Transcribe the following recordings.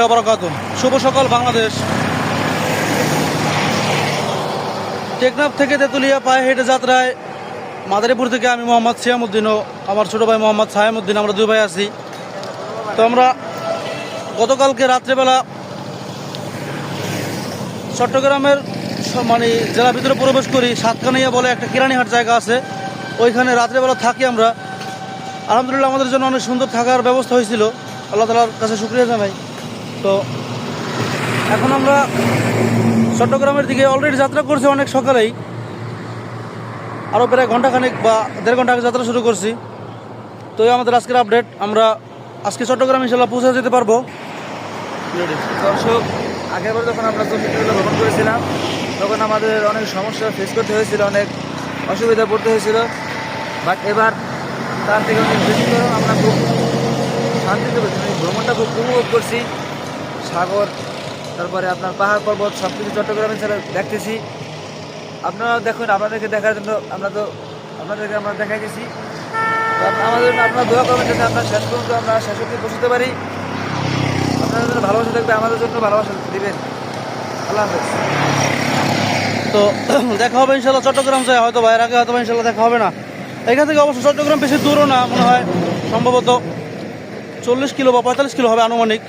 ওয়া বারাকাতুহু। শুভ সকাল বাংলাদেশ। টেকনাফ থেকে তেঁতুলিয়া পায়ে হেঁটে যাত্রায় মাদারীপুর থেকে আমি মোহাম্মদ সিয়ামউদ্দিন ও আমার ছোটো ভাই মোহাম্মদ সায়েমউদ্দিন, আমরা দুই ভাই আছি। তো আমরা গতকালকে রাত্রেবেলা চট্টগ্রামের মানে জেলার ভিতরে প্রবেশ করি। সাতকানিয়া বলে একটা কেরানীহাট জায়গা আছে, ওইখানে রাত্রেবেলা থাকি আমরা। আলহামদুলিল্লাহ আমাদের জন্য অনেক সুন্দর থাকার ব্যবস্থা হয়েছিল, আল্লাহ তাআলার কাছে শুকরিয়া জানাই। তো এখন আমরা চট্টগ্রামের দিকে অলরেডি যাত্রা করছি অনেক সকালেই, আরও প্রায় ঘন্টাখানেক বা দেড় ঘন্টা আগে যাত্রা শুরু করছি। তো এই আমাদের আজকের আপডেট। আমরা আজকে চট্টগ্রাম ইনশাল্লাহ পৌঁছে যেতে পারবো। দর্শক, আগেরবার যখন আমরা চট্টগ্রামে ভ্রমণ করেছিলাম তখন আমাদের অনেক সমস্যা ফেস করতে হয়েছিল, অনেক অসুবিধা পড়তে হয়েছিল। বাট এবার তার থেকে অনেক বেশি করে আমরা খুব শান্তিতে ভ্রমণটা খুব উপভোগ করছি। সাগর, তারপরে আপনার পাহাড় পর্বত সব কিছু চট্টগ্রামে ছেড়ে দেখতেছি। আপনারা দেখুন, আপনাদেরকে দেখার জন্য আপনাদেরকে আমরা দেখাই গেছি। আমাদের জন্য আপনারা দোয়া করবেন যাতে আমরা শেষ পর্যন্ত আমরা শেষ অবধি পৌঁছতে পারি। আপনাদের জন্য ভালোবাসা থাকবে, আমাদের জন্য ভালোবাসা দিবেন। আল্লাহ হাফেজ। তো দেখা হবে ইনশাল্লাহ চট্টগ্রাম যায়, হয়তো বাইরে আগে হয়তো ইনশাল্লাহ দেখা হবে না। এখান থেকে অবশ্য চট্টগ্রাম বেশি দূরও না, মনে হয় সম্ভবত 40 কিলো বা 45 কিলো হবে আনুমানিক।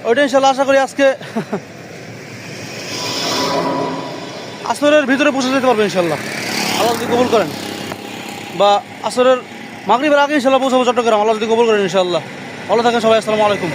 ওইটা ইনশাল্লাহ আশা করি আজকে আসরের ভিতরে পৌঁছে যেতে পারবো ইনশাল্লাহ, আল্লাহ যদি কবুল করেন। বা আসরের মাগরিবের আগে ইনশাল্লাহ পৌঁছাবো চট্টগ্রাম, আল্লাহ যদি কবুল করেন ইনশাল্লাহ। ভালো থাকেন সবাই, আসসালামু আলাইকুম।